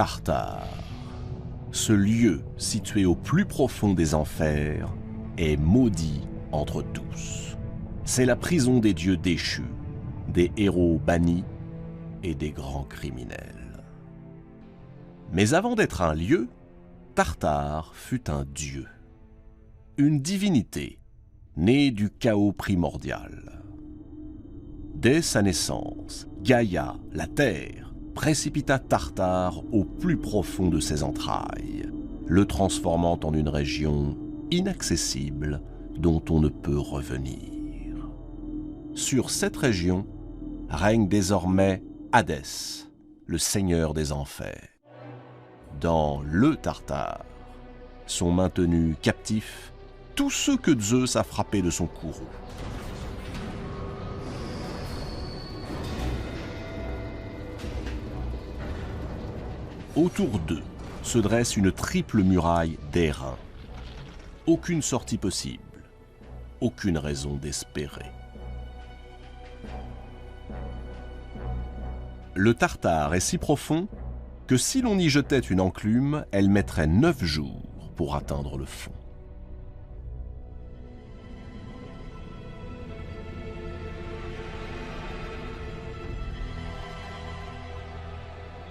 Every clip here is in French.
Tartare, ce lieu situé au plus profond des enfers, est maudit entre tous. C'est la prison des dieux déchus, des héros bannis et des grands criminels. Mais avant d'être un lieu, Tartare fut un dieu, une divinité née du chaos primordial. Dès sa naissance, Gaïa, la terre, précipita Tartare au plus profond de ses entrailles, le transformant en une région inaccessible dont on ne peut revenir. Sur cette région règne désormais Hadès, le seigneur des enfers. Dans le Tartare sont maintenus captifs tous ceux que Zeus a frappés de son courroux. Autour d'eux se dresse une triple muraille d'airain. Aucune sortie possible, aucune raison d'espérer. Le Tartare est si profond que si l'on y jetait une enclume, elle mettrait 9 jours pour atteindre le fond.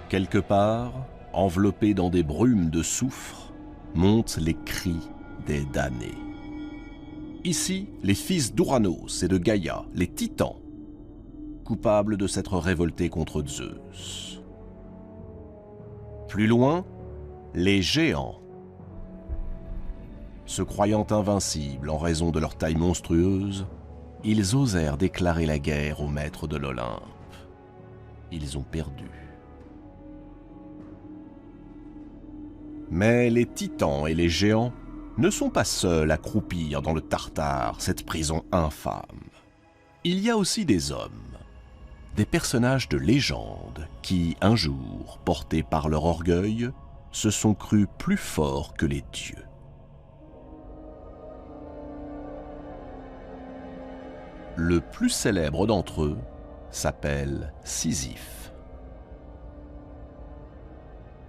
Quelque part, enveloppés dans des brumes de soufre, montent les cris des damnés. Ici, les fils d'Ouranos et de Gaïa, les titans, coupables de s'être révoltés contre Zeus. Plus loin, les géants. Se croyant invincibles en raison de leur taille monstrueuse, ils osèrent déclarer la guerre aux maîtres de l'Olympe. Ils ont perdu. Mais les titans et les géants ne sont pas seuls à croupir dans le Tartare, cette prison infâme. Il y a aussi des hommes, des personnages de légende qui, un jour, portés par leur orgueil, se sont crus plus forts que les dieux. Le plus célèbre d'entre eux s'appelle Sisyphe.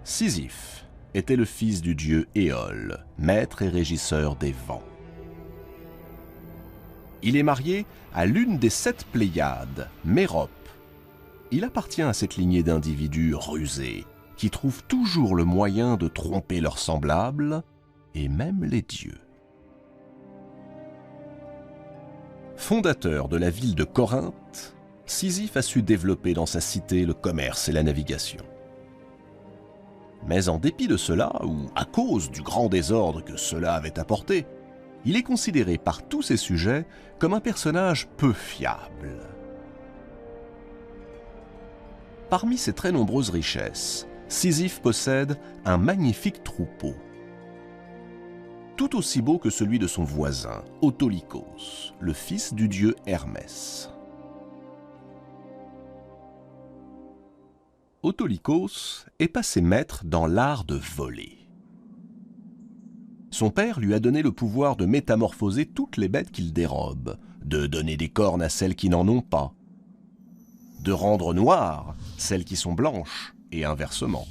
Sisyphe était le fils du dieu Éole, maître et régisseur des vents. Il est marié à l'une des 7 Pléiades, Mérope. Il appartient à cette lignée d'individus rusés qui trouvent toujours le moyen de tromper leurs semblables et même les dieux. Fondateur de la ville de Corinthe, Sisyphe a su développer dans sa cité le commerce et la navigation. Mais en dépit de cela, ou à cause du grand désordre que cela avait apporté, il est considéré par tous ses sujets comme un personnage peu fiable. Parmi ses très nombreuses richesses, Sisyphe possède un magnifique troupeau, tout aussi beau que celui de son voisin, Autolycos, le fils du dieu Hermès. Autolycos est passé maître dans l'art de voler. Son père lui a donné le pouvoir de métamorphoser toutes les bêtes qu'il dérobe, de donner des cornes à celles qui n'en ont pas, de rendre noires celles qui sont blanches, et inversement.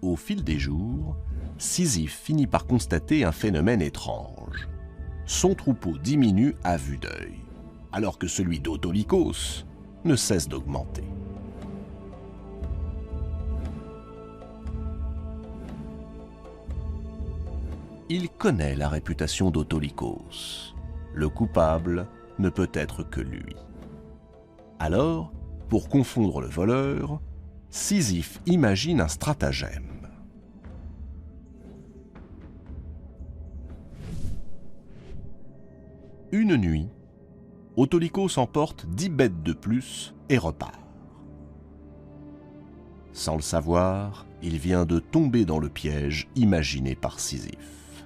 Au fil des jours, Sisyphe finit par constater un phénomène étrange. Son troupeau diminue à vue d'œil, alors que celui d'Autolycos ne cesse d'augmenter. Il connaît la réputation d'Autolycos. Le coupable ne peut être que lui. Alors, pour confondre le voleur, Sisyphe imagine un stratagème. Une nuit, Autolycos emporte 10 bêtes de plus et repart. Sans le savoir, il vient de tomber dans le piège imaginé par Sisyphe.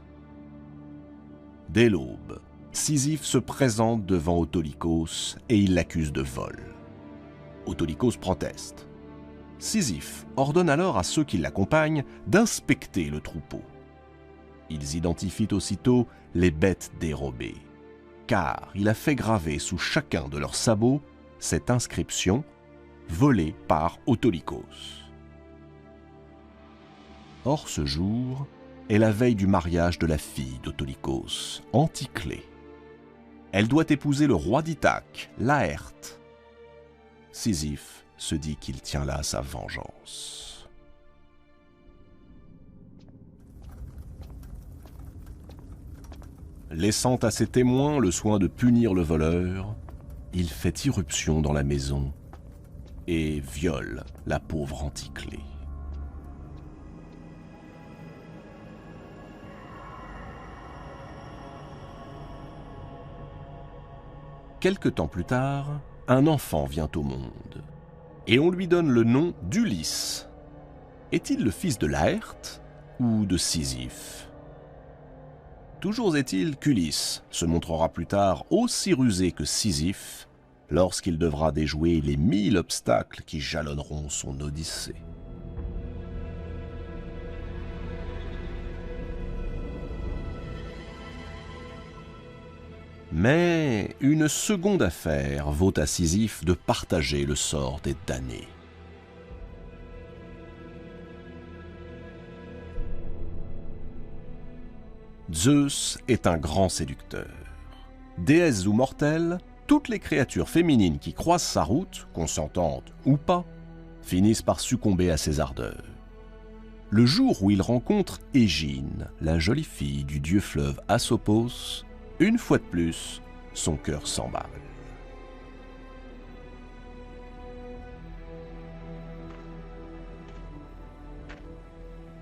Dès l'aube, Sisyphe se présente devant Autolycos et il l'accuse de vol. Autolycos proteste. Sisyphe ordonne alors à ceux qui l'accompagnent d'inspecter le troupeau. Ils identifient aussitôt les bêtes dérobées, car il a fait graver sous chacun de leurs sabots cette inscription volée par Autolycos. Or ce jour est la veille du mariage de la fille d'Autolycos, Anticlée. Elle doit épouser le roi d'Ithaque, Laërte. Sisyphe se dit qu'il tient là sa vengeance. Laissant à ses témoins le soin de punir le voleur, il fait irruption dans la maison et viole la pauvre Anticlée. Quelque temps plus tard, un enfant vient au monde, et on lui donne le nom d'Ulysse. Est-il le fils de Laërte ou de Sisyphe? Toujours est-il qu'Ulysse se montrera plus tard aussi rusé que Sisyphe lorsqu'il devra déjouer les 1000 obstacles qui jalonneront son odyssée. Mais une seconde affaire vaut à Sisyphe de partager le sort des damnés. Zeus est un grand séducteur. Déesses ou mortelles, toutes les créatures féminines qui croisent sa route, consentantes ou pas, finissent par succomber à ses ardeurs. Le jour où il rencontre Égine, la jolie fille du dieu fleuve Asopos, une fois de plus, son cœur s'emballe.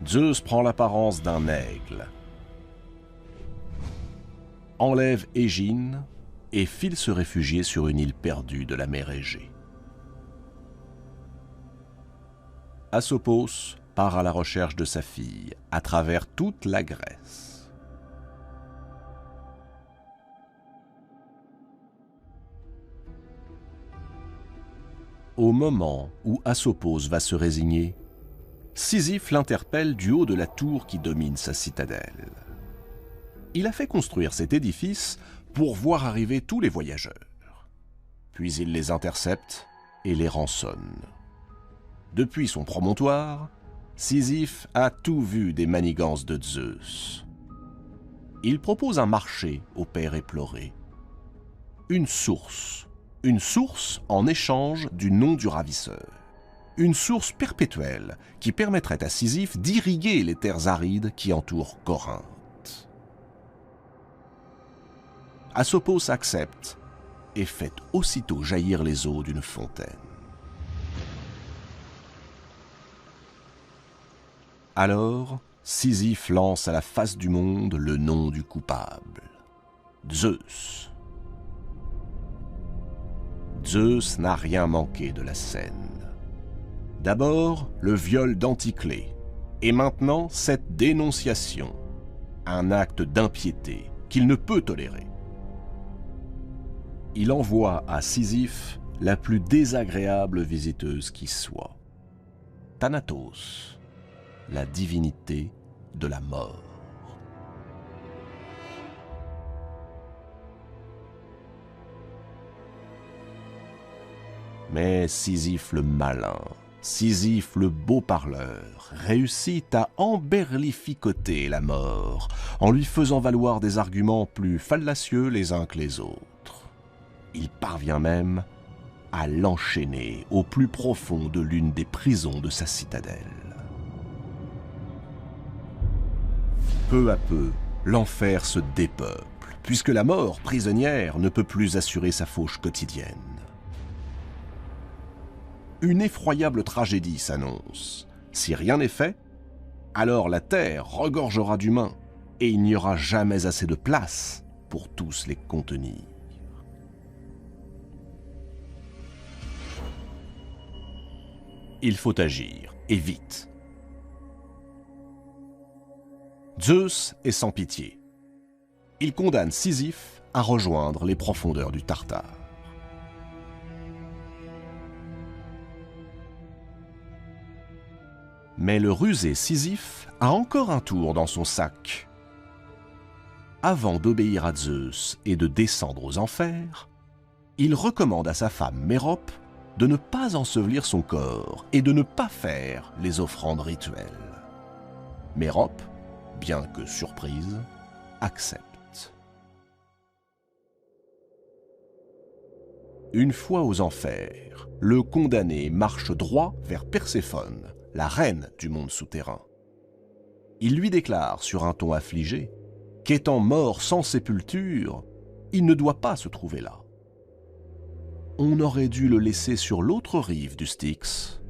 Zeus prend l'apparence d'un aigle, enlève Égine et file se réfugier sur une île perdue de la mer Égée. Asopos part à la recherche de sa fille à travers toute la Grèce. Au moment où Asopos va se résigner, Sisyphe l'interpelle du haut de la tour qui domine sa citadelle. Il a fait construire cet édifice pour voir arriver tous les voyageurs. Puis il les intercepte et les rançonne. Depuis son promontoire, Sisyphe a tout vu des manigances de Zeus. Il propose un marché au père éploré. Une source en échange du nom du ravisseur. Une source perpétuelle qui permettrait à Sisyphe d'irriguer les terres arides qui entourent Corinthe. Asopos accepte et fait aussitôt jaillir les eaux d'une fontaine. Alors, Sisyphe lance à la face du monde le nom du coupable, Zeus. Zeus n'a rien manqué de la scène. D'abord, le viol d'Anticlée, et maintenant cette dénonciation, un acte d'impiété qu'il ne peut tolérer. Il envoie à Sisyphe la plus désagréable visiteuse qui soit, Thanatos, la divinité de la mort. Mais Sisyphe le malin, Sisyphe le beau parleur, réussit à emberlificoter la mort en lui faisant valoir des arguments plus fallacieux les uns que les autres. Il parvient même à l'enchaîner au plus profond de l'une des prisons de sa citadelle. Peu à peu, l'enfer se dépeuple, puisque la mort prisonnière ne peut plus assurer sa fauche quotidienne. Une effroyable tragédie s'annonce. Si rien n'est fait, alors la terre regorgera d'humains et il n'y aura jamais assez de place pour tous les contenir. Il faut agir, et vite. Zeus est sans pitié. Il condamne Sisyphe à rejoindre les profondeurs du Tartare. Mais le rusé Sisyphe a encore un tour dans son sac. Avant d'obéir à Zeus et de descendre aux enfers, il recommande à sa femme Mérope de ne pas ensevelir son corps et de ne pas faire les offrandes rituelles. Mérope, bien que surprise, accepte. Une fois aux enfers, le condamné marche droit vers Perséphone, la reine du monde souterrain. Il lui déclare sur un ton affligé qu'étant mort sans sépulture, il ne doit pas se trouver là. On aurait dû le laisser sur l'autre rive du Styx.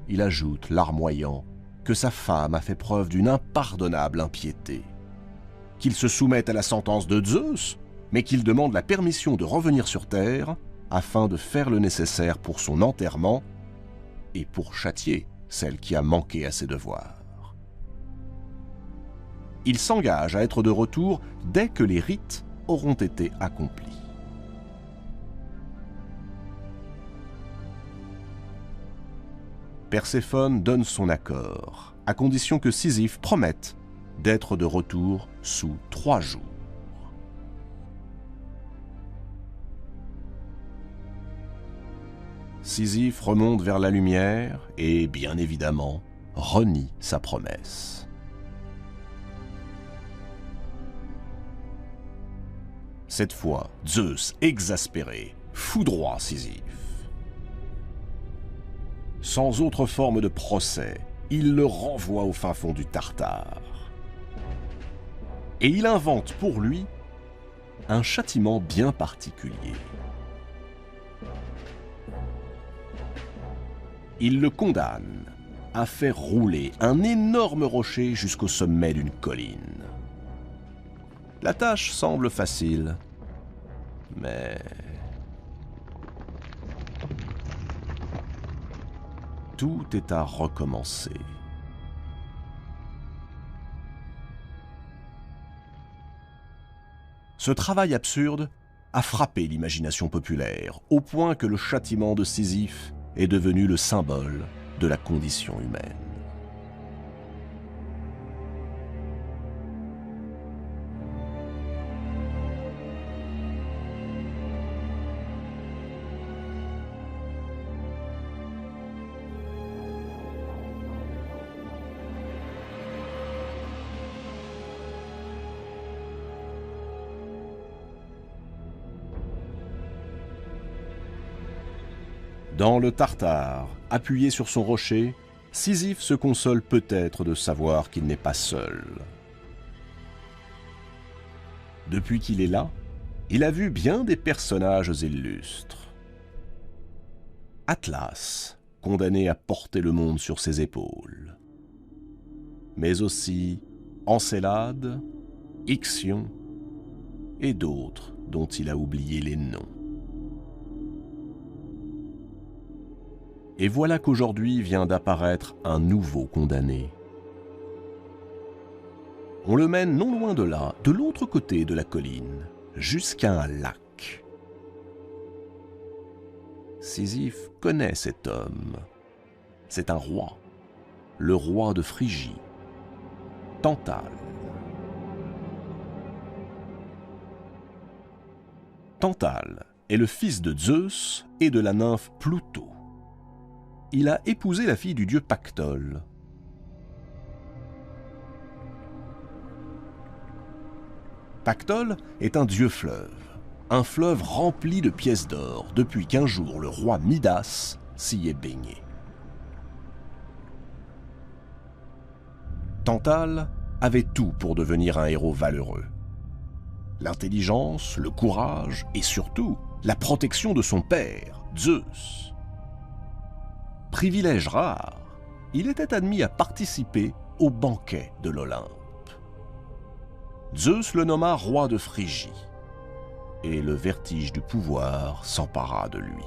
Il ajoute, larmoyant, que sa femme a fait preuve d'une impardonnable impiété, qu'il se soumette à la sentence de Zeus, mais qu'il demande la permission de revenir sur Terre afin de faire le nécessaire pour son enterrement et pour châtier celle qui a manqué à ses devoirs. Il s'engage à être de retour dès que les rites auront été accomplis. Perséphone donne son accord, à condition que Sisyphe promette d'être de retour sous 3 jours. Sisyphe remonte vers la lumière et, bien évidemment, renie sa promesse. Cette fois, Zeus, exaspéré, foudroie Sisyphe. Sans autre forme de procès, il le renvoie au fin fond du Tartare. Et il invente pour lui un châtiment bien particulier. Il le condamne à faire rouler un énorme rocher jusqu'au sommet d'une colline. La tâche semble facile, mais tout est à recommencer. Ce travail absurde a frappé l'imagination populaire, au point que le châtiment de Sisyphe est devenu le symbole de la condition humaine. Dans le Tartare, appuyé sur son rocher, Sisyphe se console peut-être de savoir qu'il n'est pas seul. Depuis qu'il est là, il a vu bien des personnages illustres. Atlas, condamné à porter le monde sur ses épaules. Mais aussi Encélade, Ixion et d'autres dont il a oublié les noms. Et voilà qu'aujourd'hui vient d'apparaître un nouveau condamné. On le mène non loin de là, de l'autre côté de la colline, jusqu'à un lac. Sisyphe connaît cet homme. C'est un roi, le roi de Phrygie, Tantale. Tantale est le fils de Zeus et de la nymphe Pluto. Il a épousé la fille du dieu Pactole. Pactole est un dieu-fleuve, un fleuve rempli de pièces d'or depuis qu'un jour le roi Midas s'y est baigné. Tantale avait tout pour devenir un héros valeureux. L'intelligence, le courage et surtout la protection de son père, Zeus. Privilège rare, il était admis à participer au banquet de l'Olympe. Zeus le nomma roi de Phrygie, et le vertige du pouvoir s'empara de lui.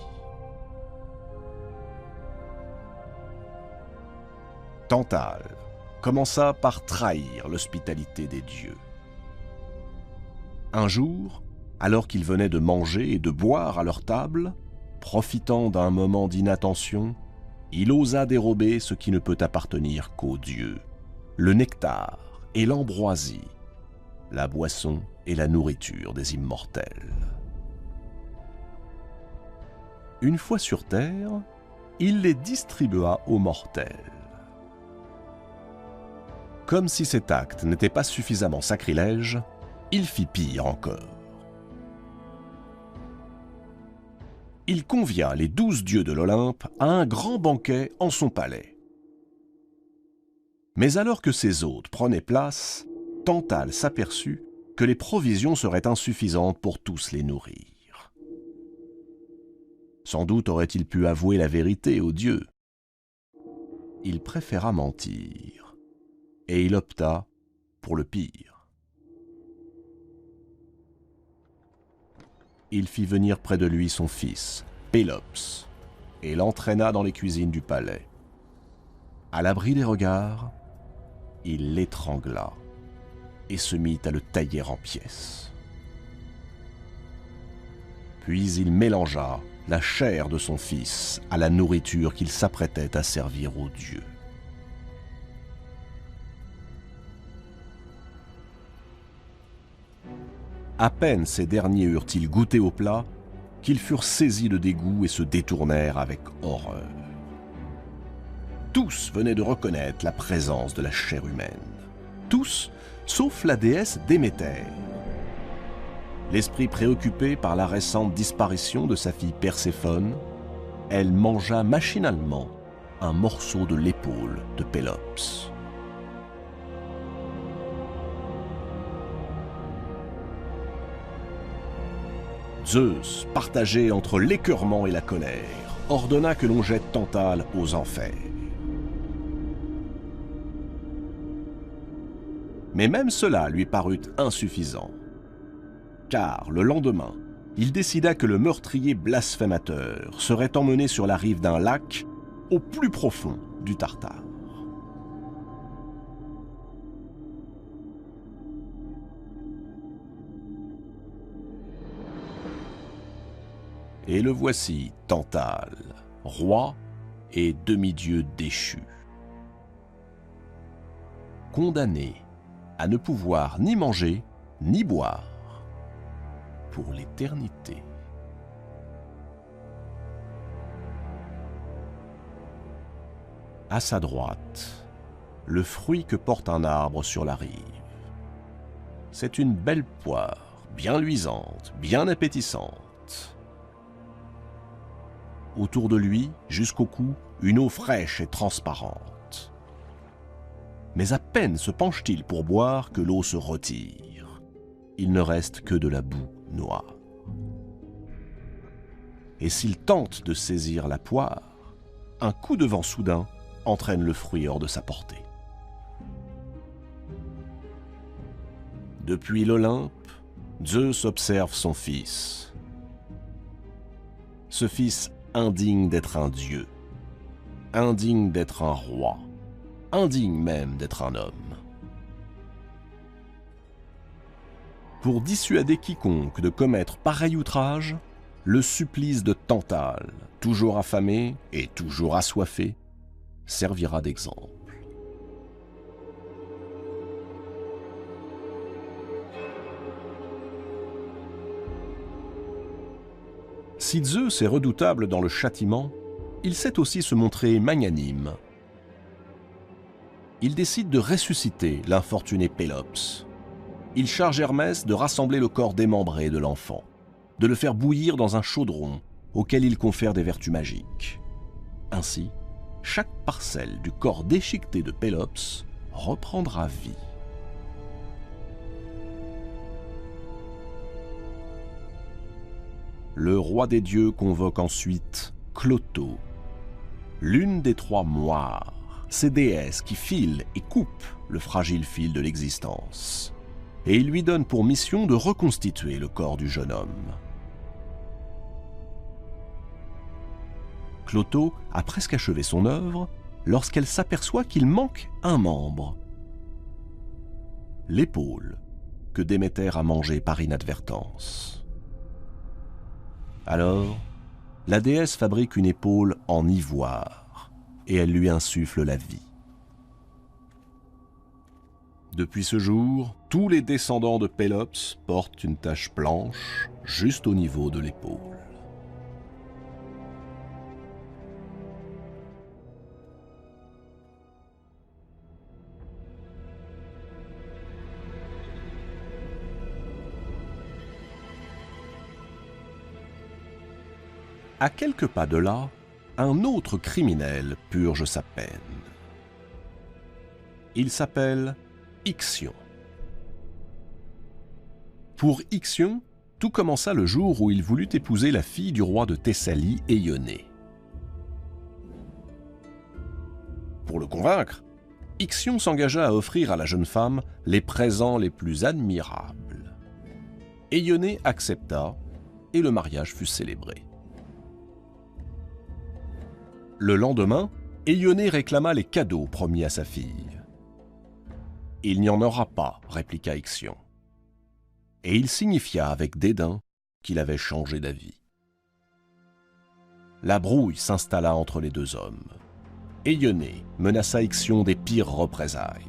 Tantale commença par trahir l'hospitalité des dieux. Un jour, alors qu'ils venaient de manger et de boire à leur table, profitant d'un moment d'inattention, il osa dérober ce qui ne peut appartenir qu'aux dieux, le nectar et l'ambroisie, la boisson et la nourriture des immortels. Une fois sur terre, il les distribua aux mortels. Comme si cet acte n'était pas suffisamment sacrilège, il fit pire encore. Il convia les 12 dieux de l'Olympe à un grand banquet en son palais. Mais alors que ses hôtes prenaient place, Tantale s'aperçut que les provisions seraient insuffisantes pour tous les nourrir. Sans doute aurait-il pu avouer la vérité aux dieux. Il préféra mentir, et il opta pour le pire. Il fit venir près de lui son fils, Pélops, et l'entraîna dans les cuisines du palais. À l'abri des regards, il l'étrangla et se mit à le tailler en pièces. Puis il mélangea la chair de son fils à la nourriture qu'il s'apprêtait à servir aux dieux. À peine ces derniers eurent-ils goûté au plat qu'ils furent saisis de dégoût et se détournèrent avec horreur. Tous venaient de reconnaître la présence de la chair humaine. Tous, sauf la déesse Déméter. L'esprit préoccupé par la récente disparition de sa fille Perséphone, elle mangea machinalement un morceau de l'épaule de Pélops. Zeus, partagé entre l'écœurement et la colère, ordonna que l'on jette Tantale aux enfers. Mais même cela lui parut insuffisant, car le lendemain, il décida que le meurtrier blasphémateur serait emmené sur la rive d'un lac au plus profond du Tartare. Et le voici, Tantale, roi et demi-dieu déchu. Condamné à ne pouvoir ni manger ni boire pour l'éternité. À sa droite, le fruit que porte un arbre sur la rive. C'est une belle poire, bien luisante, bien appétissante. Autour de lui, jusqu'au cou, une eau fraîche et transparente. Mais à peine se penche-t-il pour boire que l'eau se retire. Il ne reste que de la boue noire. Et s'il tente de saisir la poire, un coup de vent soudain entraîne le fruit hors de sa portée. Depuis l'Olympe, Zeus observe son fils. Ce fils indigne d'être un dieu, indigne d'être un roi, indigne même d'être un homme. Pour dissuader quiconque de commettre pareil outrage, le supplice de Tantale, toujours affamé et toujours assoiffé, servira d'exemple. Si Zeus est redoutable dans le châtiment, il sait aussi se montrer magnanime. Il décide de ressusciter l'infortuné Pélops. Il charge Hermès de rassembler le corps démembré de l'enfant, de le faire bouillir dans un chaudron auquel il confère des vertus magiques. Ainsi, chaque parcelle du corps déchiqueté de Pélops reprendra vie. Le roi des dieux convoque ensuite Clotho, l'une des trois moires, ces déesses qui filent et coupent le fragile fil de l'existence, et il lui donne pour mission de reconstituer le corps du jeune homme. Clotho a presque achevé son œuvre lorsqu'elle s'aperçoit qu'il manque un membre, l'épaule que Déméter a mangée par inadvertance. Alors, la déesse fabrique une épaule en ivoire et elle lui insuffle la vie. Depuis ce jour, tous les descendants de Pélops portent une tache blanche juste au niveau de l'épaule. À quelques pas de là, un autre criminel purge sa peine. Il s'appelle Ixion. Pour Ixion, tout commença le jour où il voulut épouser la fille du roi de Thessalie, Éionée. Pour le convaincre, Ixion s'engagea à offrir à la jeune femme les présents les plus admirables. Éionée accepta et le mariage fut célébré. Le lendemain, Éionée réclama les cadeaux promis à sa fille. « Il n'y en aura pas, répliqua Ixion. Et il signifia avec dédain qu'il avait changé d'avis. La brouille s'installa entre les deux hommes. Éionée menaça Ixion des pires représailles.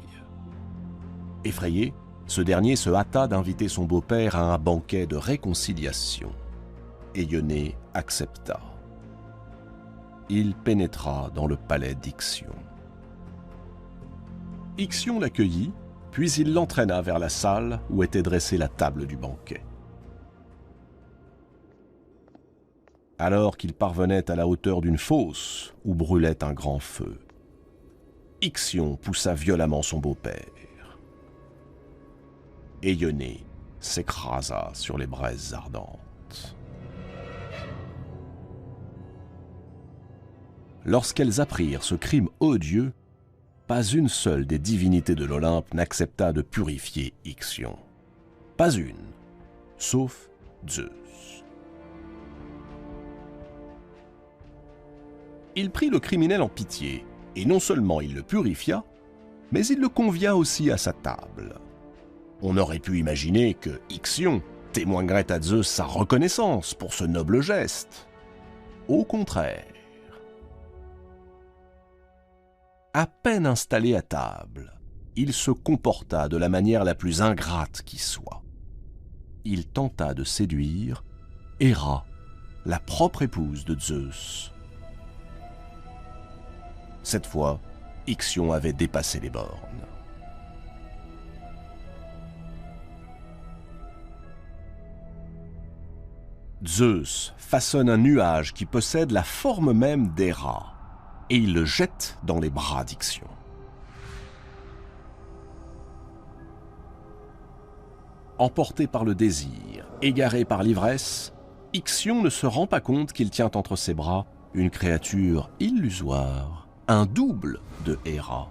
Effrayé, ce dernier se hâta d'inviter son beau-père à un banquet de réconciliation. Éionée accepta. Il pénétra dans le palais d'Ixion. Ixion l'accueillit, puis il l'entraîna vers la salle où était dressée la table du banquet. Alors qu'il parvenait à la hauteur d'une fosse où brûlait un grand feu, Ixion poussa violemment son beau-père. Éionée s'écrasa sur les braises ardentes. Lorsqu'elles apprirent ce crime odieux, pas une seule des divinités de l'Olympe n'accepta de purifier Ixion. Pas une, sauf Zeus. Il prit le criminel en pitié, et non seulement il le purifia, mais il le convia aussi à sa table. On aurait pu imaginer que Ixion témoignerait à Zeus sa reconnaissance pour ce noble geste. Au contraire. À peine installé à table, il se comporta de la manière la plus ingrate qui soit. Il tenta de séduire Héra, la propre épouse de Zeus. Cette fois, Ixion avait dépassé les bornes. Zeus façonne un nuage qui possède la forme même d'Héra, et il le jette dans les bras d'Ixion. Emporté par le désir, égaré par l'ivresse, Ixion ne se rend pas compte qu'il tient entre ses bras une créature illusoire, un double de Héra.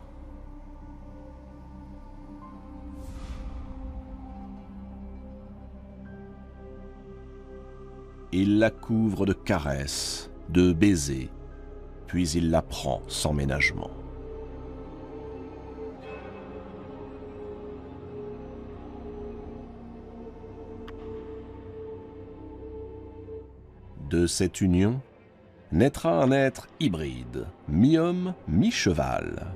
Il la couvre de caresses, de baisers, puis il la prend sans ménagement. De cette union naîtra un être hybride, mi-homme, mi-cheval.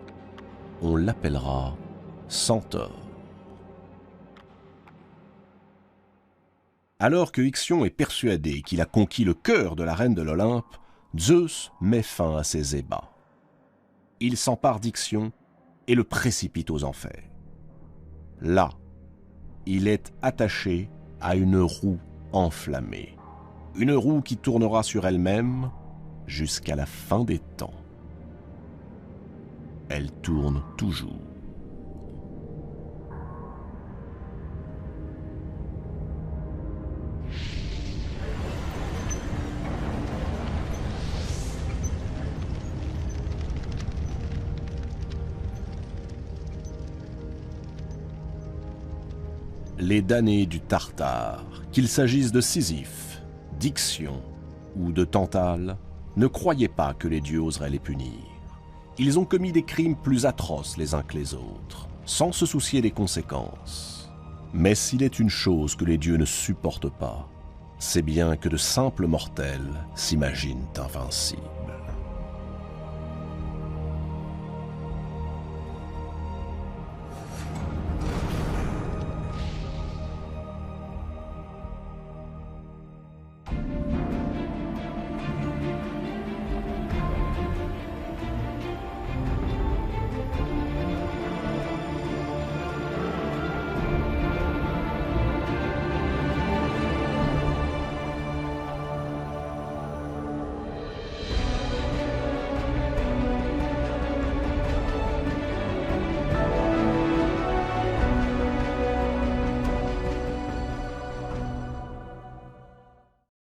On l'appellera Centaure. Alors que Ixion est persuadé qu'il a conquis le cœur de la reine de l'Olympe, Zeus met fin à ses ébats. Il s'empare d'Ixion et le précipite aux enfers. Là, il est attaché à une roue enflammée. Une roue qui tournera sur elle-même jusqu'à la fin des temps. Elle tourne toujours. Les damnés du Tartare, qu'il s'agisse de Sisyphe, d'Ixion ou de Tantale, ne croyaient pas que les dieux oseraient les punir. Ils ont commis des crimes plus atroces les uns que les autres, sans se soucier des conséquences. Mais s'il est une chose que les dieux ne supportent pas, c'est bien que de simples mortels s'imaginent invincibles.